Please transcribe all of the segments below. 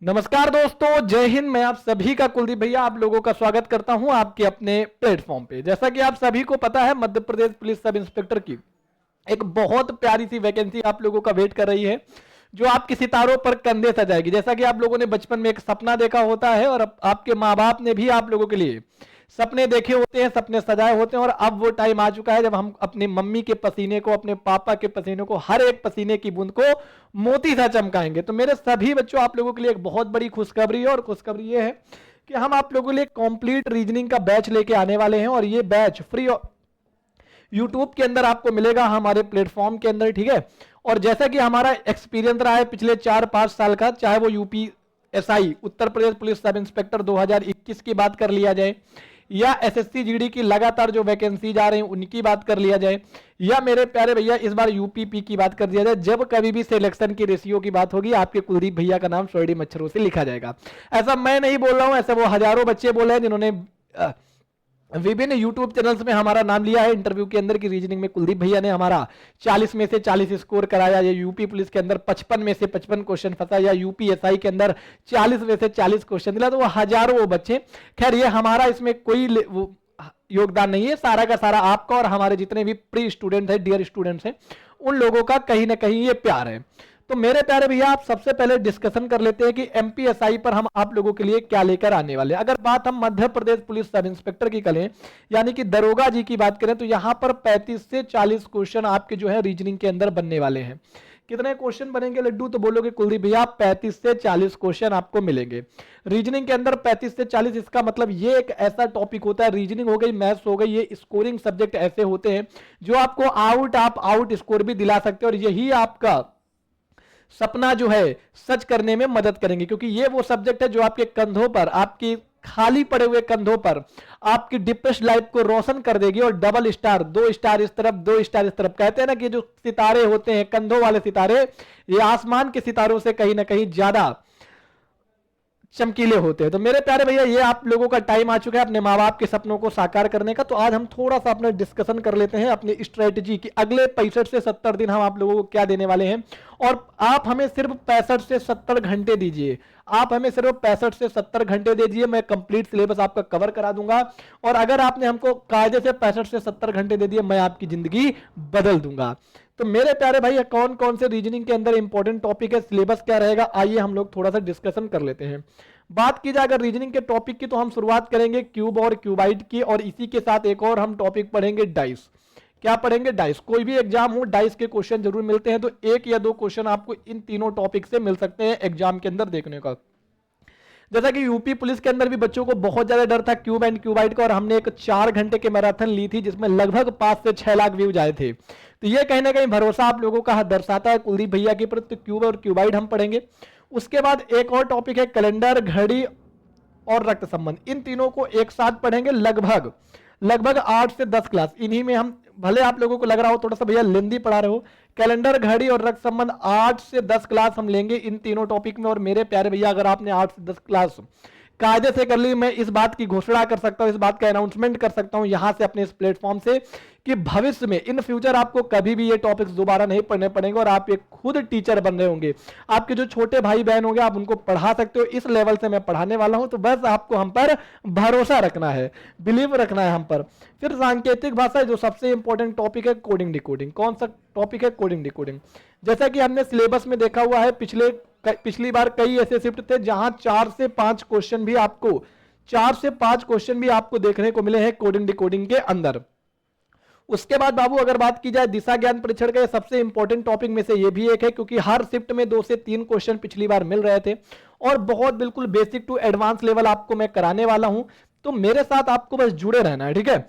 नमस्कार दोस्तों, जय हिंद। मैं आप सभी का कुलदीप भैया आप लोगों का स्वागत करता हूं आपके अपने प्लेटफॉर्म पे। जैसा कि आप सभी को पता है, Madhya Pradesh police sub inspector की एक बहुत प्यारी सी वैकेंसी आप लोगों का वेट कर रही है, जो आपके सितारों पर कंधे सजाएगी। जैसा कि आप लोगों ने बचपन में एक सपना देखा होता है और आपके माँ बाप ने भी आप लोगों के लिए सपने देखे होते हैं, सपने सजाए होते हैं, और अब वो टाइम आ चुका है जब हम अपनी मम्मी के पसीने को, अपने पापा के पसीने को, हर एक पसीने की बूंद को मोती सा चमकाएंगे। तो मेरे सभी बच्चों, आप लोगों के लिए एक बहुत बड़ी खुशखबरी है, और खुशखबरी ये है कि हम आप लोगों के लिए कंप्लीट रीजनिंग का बैच लेके आने वाले हैं, और ये बैच फ्री यूट्यूब के अंदर आपको मिलेगा, हमारे प्लेटफॉर्म के अंदर, ठीक है। और जैसा कि हमारा एक्सपीरियंस रहा है पिछले 4-5 साल का, चाहे वो UPSI Uttar Pradesh police sub inspector 2021 की बात कर लिया जाए, या एसएससी जीडी की लगातार जो वैकेंसी जा रही हैं उनकी बात कर लिया जाए, या मेरे प्यारे भैया इस बार यूपीपी की बात कर दिया जाए, जब कभी भी सिलेक्शन की रेशियो की बात होगी, आपके कुलदीप भैया का नाम स्वर्णिम अक्षरों से लिखा जाएगा। ऐसा मैं नहीं बोल रहा हूं, ऐसा वो हजारों बच्चे बोले हैं जिन्होंने विभिन्न यूट्यूब चैनल्स में हमारा नाम लिया है इंटरव्यू के अंदर की रीजनिंग में कुलदीप भैया ने हमारा 40 में से 40 स्कोर कराया, या यूपी पुलिस के अंदर 55 में से 55 क्वेश्चन फंसा, या यूपीएसआई के अंदर 40 में से 40 क्वेश्चन दिला। तो वो हजारों वो बच्चे, खैर ये हमारा इसमें कोई योगदान नहीं है, सारा का सारा आपका और हमारे जितने भी प्री स्टूडेंट है, डियर स्टूडेंट्स हैं, उन लोगों का कहीं ना कहीं ये प्यार है। तो मेरे प्यारे भैया, आप सबसे पहले डिस्कशन कर लेते हैं कि एमपीएसआई पर हम आप लोगों के लिए क्या लेकर आने वाले हैं। अगर बात हम Madhya Pradesh police sub inspector की करें, यानी कि दरोगा जी की बात करें, तो यहां पर 35 से 40 क्वेश्चन आपके जो है रीजनिंग के अंदर बनने वाले हैं। कितने क्वेश्चन बनेंगे लड्डू? तो बोलोगे कुलदीप भैया 35 से 40 क्वेश्चन आपको मिलेंगे रीजनिंग के अंदर। 35 से 40, इसका मतलब ये एक ऐसा टॉपिक होता है, रीजनिंग हो गई, मैथ्स हो गई, ये स्कोरिंग सब्जेक्ट ऐसे होते हैं जो आपको आउट स्कोर भी दिला सकते हैं, और यही आपका सपना जो है सच करने में मदद करेंगे, क्योंकि ये वो सब्जेक्ट है जो आपके कंधों पर, आपकी खाली पड़े हुए कंधों पर आपकी डिप्रेस्ड लाइफ को रोशन कर देगी। और डबल स्टार, 2 स्टार इस तरफ, 2 स्टार इस तरफ, कहते हैं ना कि जो सितारे होते हैं कंधों वाले सितारे, ये आसमान के सितारों से कहीं ना कहीं ज्यादा चमकीले होते हैं। तो मेरे प्यारे भैया, ये आप लोगों का टाइम आ चुका है अपने माँ बाप के सपनों को साकार करने का। तो आज हम थोड़ा सा अपना डिस्कशन कर लेते हैं अपनी स्ट्रेटजी की, अगले 65 से 70 दिन हम आप लोगों को क्या देने वाले हैं। और आप हमें सिर्फ 65 से 70 घंटे दीजिए, आप हमें सिर्फ 65 से 70 घंटे दे दीजिए, मैं कंप्लीट सिलेबस आपका कवर करा दूंगा। और अगर आपने हमको कायदे से 65 से 70 घंटे दे दिए, मैं आपकी जिंदगी बदल दूंगा। तो मेरे प्यारे भाई, कौन कौन से रीजनिंग के अंदर इंपॉर्टेंट टॉपिक है, सिलेबस क्या रहेगा, आइए हम लोग थोड़ा सा डिस्कशन कर लेते हैं। बात की जाए अगर रीजनिंग के टॉपिक की, तो हम शुरुआत करेंगे क्यूब और क्यूबाइट की, और इसी के साथ एक और हम टॉपिक पढ़ेंगे डाइस। क्या पढ़ेंगे? डाइस। कोई भी एग्जाम हो, डाइस के क्वेश्चन जरूर मिलते हैं, तो 1 या 2 क्वेश्चन आपको इन तीनों टॉपिक से मिल सकते हैं एग्जाम के अंदर देखने का। जैसा कि यूपी पुलिस के अंदर भी बच्चों को बहुत ज्यादा डर था क्यूब एंड क्यूबाइट का, और हमने एक 4 घंटे के मैराथन ली थी जिसमें लगभग 5 से 6 लाख व्यूज आए थे। तो ये कहीं ना कहीं भरोसा आप लोगों का दर्शाता है कुलदीप भैया के प्रति। क्यूब और क्यूबाइट हम पढ़ेंगे। उसके बाद एक और टॉपिक है कैलेंडर, घड़ी और रक्त संबंध। इन तीनों को एक साथ पढ़ेंगे, लगभग 8 से 10 क्लास। इन्हीं में हम, भले आप लोगों को लग रहा हो थोड़ा सा भैया लेंदी पढ़ा रहे हो, कैलेंडर, घड़ी और रक्त संबंध 8 से 10 क्लास हम लेंगे इन तीनों टॉपिक में। और मेरे प्यारे भैया, अगर आपने 8 से 10 क्लास कायदे से कर ली, मैं इस बात की घोषणा कर सकता हूं, इस बात का अनाउंसमेंट कर सकता हूं यहां से अपने इस प्लेटफॉर्म से, कि भविष्य में, इन फ्यूचर, आपको कभी भी ये टॉपिक्स दोबारा नहीं पढ़ने पड़ेंगे, और आप एक खुद टीचर बन रहे होंगे। आपके जो छोटे भाई बहन होंगे, आप उनको पढ़ा सकते हो। इस लेवल से मैं पढ़ाने वाला हूं, तो बस आपको हम पर भरोसा रखना है, बिलीव रखना है हम पर। फिर सांकेतिक भाषा, जो सबसे इंपॉर्टेंट टॉपिक है, कोडिंग डिकोडिंग। कौन सा टॉपिक है? Coding decoding. जैसा कि हमने सिलेबस में देखा हुआ है, पिछली बार कई ऐसे शिफ्ट थे जहां 4 से 5 क्वेश्चन भी आपको देखने को मिले हैं कोडिंग डिकोडिंग के अंदर। उसके बाद बाबू, अगर बात की जाए दिशा ज्ञान परीक्षण का, सबसे इंपॉर्टेंट टॉपिक में से ये भी एक है, क्योंकि हर शिफ्ट में 2 से 3 क्वेश्चन पिछली बार मिल रहे थे, और बहुत बिल्कुल बेसिक टू एडवांस लेवल आपको मैं कराने वाला हूं। तो मेरे साथ आपको बस जुड़े रहना है, ठीक है।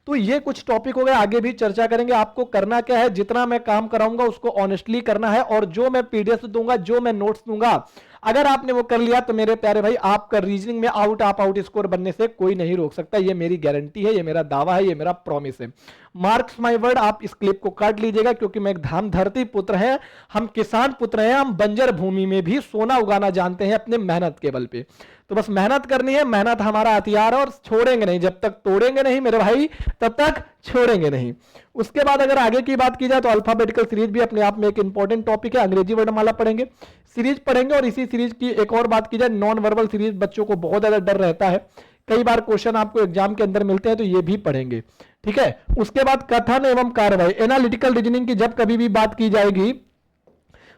तो ये कुछ टॉपिक हो गए, आगे भी चर्चा करेंगे। आपको करना क्या है, जितना मैं काम कराऊंगा उसको ऑनेस्टली करना है, और जो मैं पीडीएफ दूंगा, जो मैं नोट्स दूंगा, अगर आपने वो कर लिया, तो मेरे प्यारे भाई, आपका रीजनिंग में आउट स्कोर बनने से कोई नहीं रोक सकता। ये मेरी गारंटी है, ये मेरा दावा है, ये मेरा प्रॉमिस है। मार्क्स माय वर्ड, आप इस क्लिप को काट लीजिएगा क्योंकि मैं एक धाम धरती पुत्र है, हम किसान पुत्र हैं, हम बंजर भूमि में भी सोना उगाना जानते हैं अपने मेहनत के बल पे। तो बस मेहनत करनी है, मेहनत हमारा हथियार है और छोड़ेंगे नहीं, जब तक तोड़ेंगे नहीं मेरे भाई तब तक छोड़ेंगे नहीं। उसके बाद अगर आगे की बात की जाए तो अल्फाबेटिकल सीरीज भी अपने आप में एक इंपॉर्टेंट टॉपिक है, अंग्रेजी वर्णमाला पढ़ेंगे, सीरीज पढ़ेंगे। और इसी सीरीज की एक और बात की जाए, नॉन वर्बल सीरीज, बच्चों को बहुत ज्यादा डर रहता है, कई बार क्वेश्चन आपको एग्जाम के अंदर मिलते हैं, तो ये भी पढ़ेंगे, ठीक है। उसके बाद कथन एवं कार्रवाई, एनालिटिकल रीजनिंग की जब कभी भी बात की जाएगी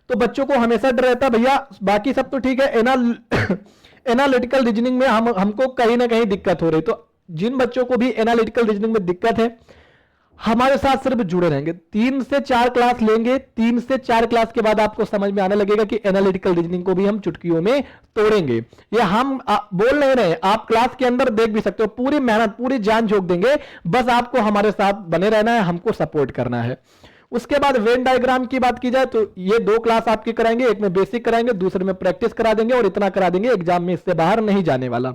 तो बच्चों को हमेशा डर रहता है, भैया बाकी सब तो ठीक है, एनालिटिकल रीजनिंग में हमको कहीं ना कहीं दिक्कत हो रही। तो जिन बच्चों को भी एनालिटिकल रीजनिंग में दिक्कत है, हमारे साथ सिर्फ जुड़े रहेंगे, 3 से 4 क्लास लेंगे, 3 से 4 क्लास के बाद आपको समझ में आने लगेगा कि एनालिटिकल रीजनिंग को भी हम चुटकियों में तोड़ेंगे। ये हम बोल नहीं रहे, आप क्लास के अंदर देख भी सकते हो, पूरी मेहनत पूरी जान झोंक देंगे, बस आपको हमारे साथ बने रहना है, हमको सपोर्ट करना है। उसके बाद वेन डायग्राम की बात की जाए तो ये 2 क्लास आपकी कराएंगे, एक में बेसिक कराएंगे, दूसरे में प्रैक्टिस करा देंगे, और इतना करा देंगे एग्जाम में इससे बाहर नहीं जाने वाला।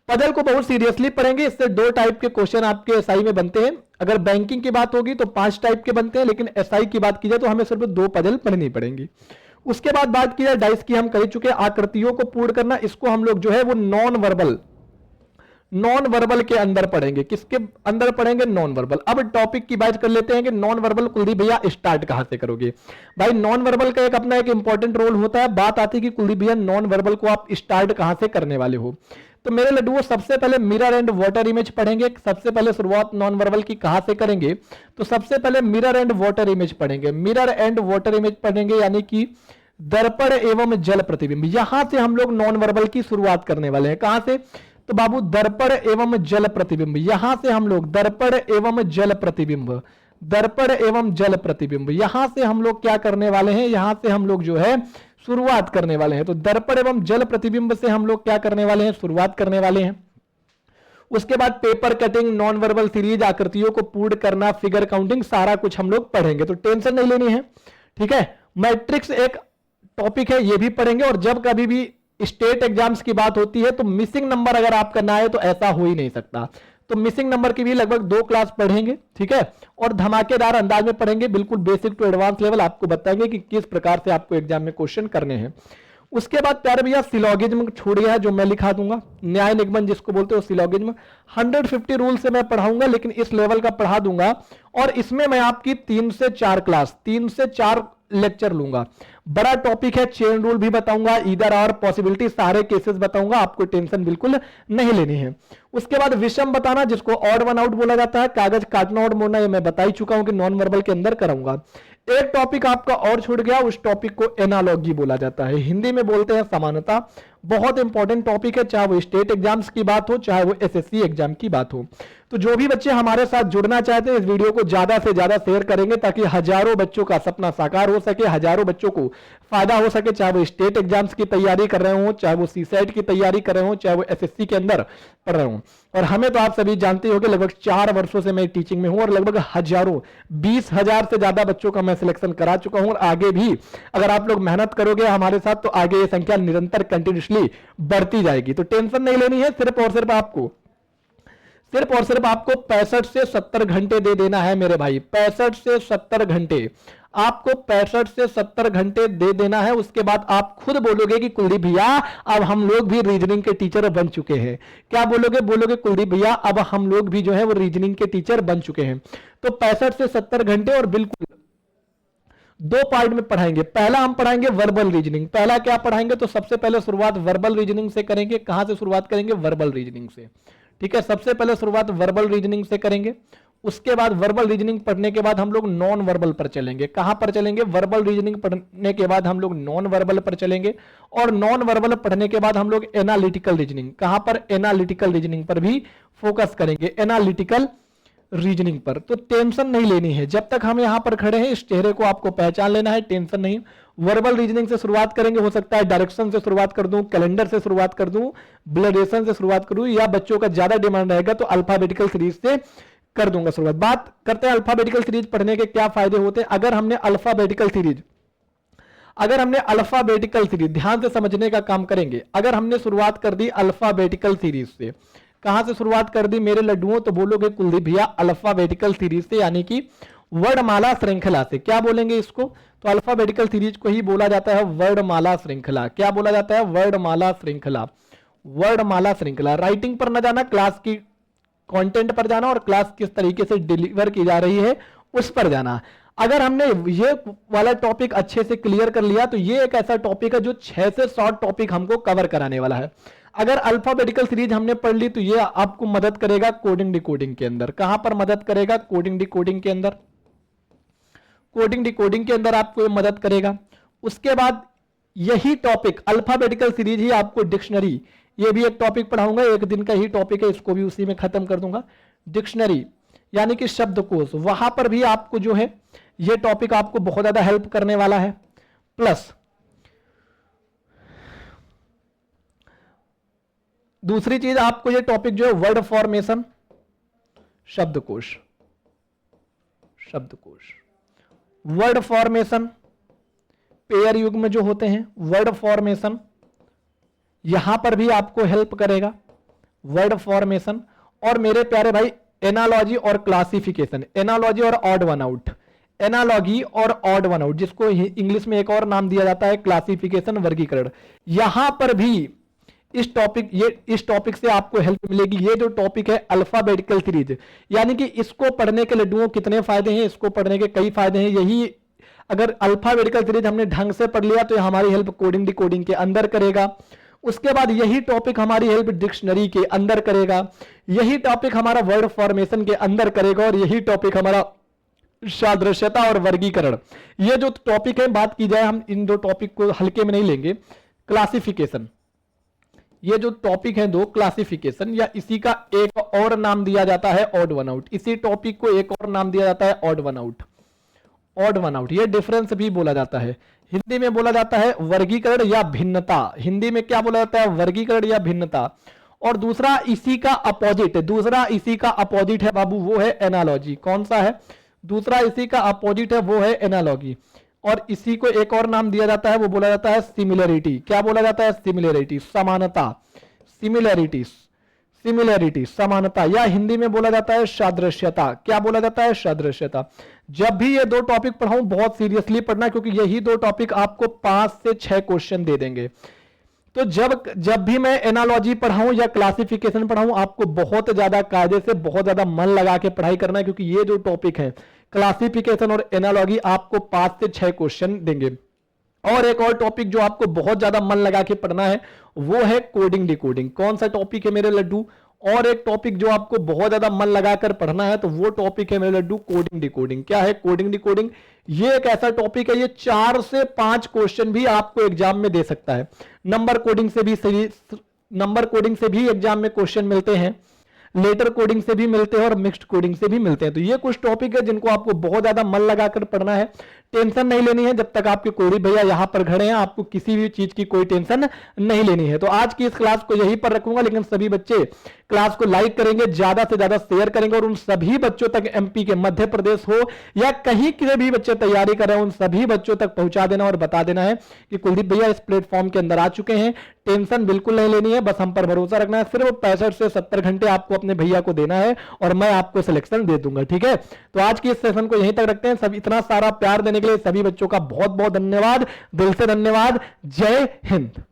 पजल को बहुत सीरियसली पढ़ेंगे, इससे 2 टाइप के क्वेश्चन आपके एसआई में बनते हैं। अगर बैंकिंग की बात होगी तो 5 टाइप के बनते हैं, लेकिन एसआई की बात की जाए तो हमें सिर्फ 2 पजल पढ़नी पड़ेंगी। उसके बाद बात की जाए डाइस की, हम कर चुके, आकृतियों को पूर्ण करना, इसको हम लोग जो है वो नॉन वर्बल के अंदर पढ़ेंगे। किसके अंदर पढ़ेंगे? Non verbal. अब टॉपिक की बात कर लेते हैं कि नॉन वर्बल कुलदीप भैया स्टार्ट कहां से करोगे। भाई नॉन वर्बल का एक अपना एक इंपॉर्टेंट रोल होता है, बात आती है कि कुलदीप भैया नॉन वर्बल को आप स्टार्ट कहां से करने वाले हो। तो मेरे लड्डुओं, सबसे पहले मिरर एंड वाटर इमेज पढ़ेंगे। सबसे पहले शुरुआत नॉन वर्बल की कहां से करेंगे, तो सबसे पहले मिरर एंड वाटर इमेज पढ़ेंगे। मिरर एंड वाटर इमेज पढ़ेंगे यानी कि दर्पण एवं जल प्रतिबिंब, यहां से हम लोग नॉन वर्बल की शुरुआत करने वाले हैं। कहां से? तो बाबू दर्पण एवं जल प्रतिबिंब, यहां से हम लोग दर्पण एवं जल प्रतिबिंब, दर्पण एवं जल प्रतिबिंब, यहां से हम लोग क्या करने वाले हैं, यहां से हम लोग जो है शुरुआत करने वाले हैं। तो दर्पण एवं जल प्रतिबिंब से हम लोग क्या करने वाले हैं, शुरुआत करने वाले हैं। उसके बाद paper cutting, non verbal series, आकृतियों को पूर्ण करना, फिगर काउंटिंग, सारा कुछ हम लोग पढ़ेंगे, तो टेंशन नहीं लेनी है, ठीक है। मैट्रिक्स एक टॉपिक है, ये भी पढ़ेंगे। और जब कभी भी स्टेट एग्जाम्स की बात होती है तो मिसिंग नंबर अगर आपका ना आए तो ऐसा हो ही नहीं सकता, तो मिसिंग नंबर की भी लगभग 2 क्लास पढ़ेंगे, ठीक है। और धमाकेदार अंदाज में पढ़ेंगे, बिल्कुल बेसिक टू एडवांस लेवल, आपको बताएंगे कि किस प्रकार से आपको एग्जाम में क्वेश्चन करने हैं। उसके बाद प्यारे भैया सिलोगिज्म छोड़ गया है, जो मैं लिखा दूंगा, न्याय निगमन जिसको बोलते हो सिलोगिज्म, 150 रूल से मैं पढ़ाऊंगा, लेकिन इस लेवल का पढ़ा दूंगा। और इसमें मैं आपकी 3 से 4 क्लास, 3 से 4 लेक्चर लूंगा। बड़ा टॉपिक है, चेन रूल भी बताऊंगा, ईदर और पॉसिबिलिटी, सारे केसेस बताऊंगा, आपको टेंशन बिल्कुल नहीं लेनी है। उसके बाद विषम बताना, जिसको ऑड वन आउट बोला जाता है, कागज काटना और मोड़ना, ये मैं बता ही चुका हूं कि नॉन वर्बल के अंदर कराऊंगा। एक टॉपिक आपका और छूट गया, उस टॉपिक को एनालॉजी बोला जाता है, हिंदी में बोलते हैं समानता। बहुत इंपॉर्टेंट टॉपिक है, चाहे वो स्टेट एग्जाम्स की बात हो, चाहे वो एसएससी एग्जाम की बात हो। तो जो भी बच्चे हमारे साथ जुड़ना चाहते हैं, इस वीडियो को ज्यादा से ज्यादा शेयर करेंगे ताकि हजारों बच्चों का सपना साकार हो सके, हजारों बच्चों को फायदा हो सके, चाहे वो स्टेट एग्जाम्स की तैयारी कर रहे हो, चाहे वो सीसेट की तैयारी कर रहे हो, चाहे वो एसएससी के अंदर पढ़ रहे हो। और हमें तो आप सभी जानते हो कि लगभग 4 वर्षों से मैं टीचिंग में हूं और लगभग हजारों, 20,000 से ज्यादा बच्चों का मैं सिलेक्शन करा चुका हूं। और आगे भी अगर आप लोग मेहनत करोगे हमारे साथ तो आगे ये संख्या निरंतर कंटिन्यूसली बढ़ती जाएगी। तो टेंशन नहीं लेनी है, सिर्फ और सिर्फ आपको 65 से 70 घंटे दे देना है मेरे भाई, 65 से 70 घंटे आपको 65 से 70 घंटे दे देना है। उसके बाद आप खुद बोलोगे कि कुलदीप भैया अब हम लोग भी रीजनिंग के टीचर बन चुके हैं। क्या बोलोगे? बोलोगे कुलदीप भैया अब हम लोग भी जो है वो रीजनिंग के टीचर बन चुके हैं। तो 65 से 70 घंटे, और बिल्कुल 2 पार्ट में पढ़ाएंगे। पहला हम पढ़ाएंगे वर्बल रीजनिंग। पहला क्या पढ़ाएंगे? तो सबसे पहले शुरुआत वर्बल रीजनिंग से करेंगे। कहां से शुरुआत करेंगे? वर्बल रीजनिंग से, ठीक है। सबसे पहले शुरुआत वर्बल रीजनिंग से करेंगे। उसके बाद वर्बल रीजनिंग पढ़ने के बाद हम लोग नॉन वर्बल पर चलेंगे। कहां पर चलेंगे? वर्बल रीजनिंग पढ़ने के बाद हम लोग नॉन वर्बल पर चलेंगे, और नॉन वर्बल पढ़ने के बाद हम लोग एनालिटिकल रीजनिंग, कहां पर? एनालिटिकल रीजनिंग पर भी फोकस करेंगे, एनालिटिकल रीजनिंग पर। तो टेंशन नहीं लेनी है, जब तक हम यहां पर खड़े हैं इस चेहरे को आपको पहचान लेना है, टेंशन नहीं। वर्बल रीजनिंग से शुरुआत करेंगे, हो सकता है डायरेक्शन से शुरुआत कर दूं, कैलेंडर से शुरुआत कर दूं, ब्लडेशन से शुरुआत करूं, या बच्चों का ज्यादा डिमांड रहेगा तो अल्फाबेटिकल सीरीज से कर दूंगा शुरुआत। बात करते हैं अल्फाबेटिकल सीरीज पढ़ने के क्या फायदे होते हैं। अगर हमने अल्फाबेटिकल सीरीज ध्यान से समझने का काम करेंगे, अगर हमने शुरुआत कर दी अल्फाबेटिकल सीरीज से, कहां से शुरुआत कर दी मेरे लड्डुओं? तो बोलोगे कुलदीप भैया अल्फाबेटिकल सीरीज से, यानी कि वर्णमाला श्रृंखला से। क्या बोलेंगे इसको? तो अल्फाबेटिकल सीरीज को ही बोला जाता है वर्णमाला श्रृंखला। क्या बोला जाता है? वर्णमाला श्रृंखला। वर्णमाला श्रृंखला। राइटिंग पर न जाना, क्लास की कंटेंट पर जाना और क्लास किस तरीके से डिलीवर की जा रही है उस पर जाना। अगर हमने ये वाला टॉपिक अच्छे से क्लियर कर लिया तो ये एक ऐसा टॉपिक है जो 6 से 7 टॉपिक हमको कवर कराने वाला है। अगर अल्फाबेटिकल सीरीज हमने पढ़ ली तो ये आपको मदद करेगा कोडिंग डिकोडिंग के अंदर। कहां पर मदद करेगा? कोडिंग डिकोडिंग के अंदर। कोडिंग डिकोडिंग के अंदर आपको ये मदद करेगा। उसके बाद यही टॉपिक अल्फाबेटिकल सीरीज ही आपको डिक्शनरी, ये भी एक टॉपिक पढ़ाऊंगा, एक दिन का ही टॉपिक है, इसको भी उसी में खत्म कर दूंगा। डिक्शनरी यानी कि शब्दकोश, वहां पर भी आपको जो है ये टॉपिक आपको बहुत ज्यादा हेल्प करने वाला है। प्लस दूसरी चीज आपको ये टॉपिक जो है वर्ड फॉर्मेशन, शब्दकोश, शब्दकोश, वर्ड फॉर्मेशन, पेयर युग में जो होते हैं वर्ड फॉर्मेशन, यहां पर भी आपको हेल्प करेगा वर्ड फॉर्मेशन। और मेरे प्यारे भाई एनालॉजी और क्लासिफिकेशन, एनालॉजी और ऑड वन आउट, एनालॉजी और ऑड वन आउट, जिसको इंग्लिश में एक और नाम दिया जाता है क्लासिफिकेशन, वर्गीकरण। यहां पर भी इस टॉपिक से आपको हेल्प मिलेगी। ये जो टॉपिक है अल्फाबेटिकल सीरीज, यानी कि इसको पढ़ने के लड्डुओं कितने फायदे हैं? इसको पढ़ने के कई फायदे हैं। यही अगर अल्फाबेटिकल सीरीज हमने ढंग से पढ़ लिया तो हमारी हेल्प कोडिंग डिकोडिंग के अंदर करेगा। उसके बाद यही टॉपिक हमारी हेल्प डिक्शनरी के अंदर करेगा, यही टॉपिक हमारा वर्ड फॉर्मेशन के अंदर करेगा, और यही टॉपिक हमारा सादृश्यता और वर्गीकरण। ये जो टॉपिक है, बात की जाए, हम इन दो टॉपिक को हल्के में नहीं लेंगे। क्लासिफिकेशन, ये जो टॉपिक है दो, क्लासिफिकेशन, या इसी का एक और नाम दिया जाता है ऑड वन आउट। इसी टॉपिक को एक और नाम दिया जाता है odd one out. Odd one out, ये डिफरेंस भी बोला जाता है। हिंदी में बोला जाता है वर्गीकरण या भिन्नता। हिंदी में क्या बोला जाता है? वर्गीकरण या भिन्नता। और दूसरा इसी का अपोजिट है, दूसरा इसी का अपोजिट है बाबू, वो है एनालॉजी। कौन सा है? दूसरा इसी का अपोजिट है, वो है एनालॉजी। और इसी को एक और नाम दिया जाता है, वो बोला जाता है सिमिलरिटी। क्या बोला जाता है? सिमिलरिटी, समानता, सिमिलरिटी, सिमिलरिटी, समानता, या हिंदी में बोला जाता है सादृश्यता। क्या बोला जाता है? सादृश्यता। जब भी ये दो टॉपिक पढ़ाऊं बहुत सीरियसली पढ़ना, क्योंकि यही दो टॉपिक आपको 5 से 6 क्वेश्चन दे देंगे। तो जब भी मैं एनालॉजी पढ़ाऊं या क्लासिफिकेशन पढ़ाऊं, आपको बहुत ज्यादा कायदे से, बहुत ज्यादा मन लगा के पढ़ाई करना है, क्योंकि ये जो टॉपिक है क्लासिफिकेशन और एनालॉजी आपको 5 से 6 क्वेश्चन देंगे। और एक और टॉपिक जो आपको बहुत ज्यादा मन लगा के पढ़ना है वो है कोडिंग डिकोडिंग। कौन सा टॉपिक है मेरे लड्डू? और एक टॉपिक जो आपको बहुत ज्यादा मन लगाकर पढ़ना है तो वो टॉपिक है मेरे लड्डू कोडिंग डिकोडिंग। क्या है कोडिंग डिकोडिंग? ये एक ऐसा टॉपिक है, ये 4 से 5 क्वेश्चन भी आपको एग्जाम में दे सकता है। नंबर कोडिंग से भी एग्जाम में क्वेश्चन मिलते हैं, लेटर कोडिंग से भी मिलते हैं और मिक्स्ड कोडिंग से भी मिलते हैं। तो ये कुछ टॉपिक है जिनको आपको बहुत ज्यादा मन लगाकर पढ़ना है। टेंशन नहीं लेनी है, जब तक आपके कुलदीप भैया यहां पर खड़े हैं आपको किसी भी चीज की कोई टेंशन नहीं लेनी है। तो आज की इस क्लास को यहीं पर रखूंगा, लेकिन सभी बच्चे क्लास को लाइक करेंगे, ज्यादा से ज्यादा शेयर करेंगे, और उन सभी बच्चों तक, एमपी के, मध्य प्रदेश हो या कहीं के भी बच्चे तैयारी कर रहे हैं, उन सभी बच्चों तक पहुंचा देना और बता देना है कि कुलदीप भैया इस प्लेटफॉर्म के अंदर आ चुके हैं। टेंशन बिल्कुल नहीं लेनी है, बस हम पर भरोसा रखना है। सिर्फ 65 से 70 घंटे आपको अपने भैया को देना है और मैं आपको सिलेक्शन दे दूंगा। ठीक है, तो आज की इस सेशन को यहीं तक रखते हैं। सब इतना सारा प्यार देने के लिए सभी बच्चों का बहुत बहुत धन्यवाद, दिल से धन्यवाद। जय हिंद।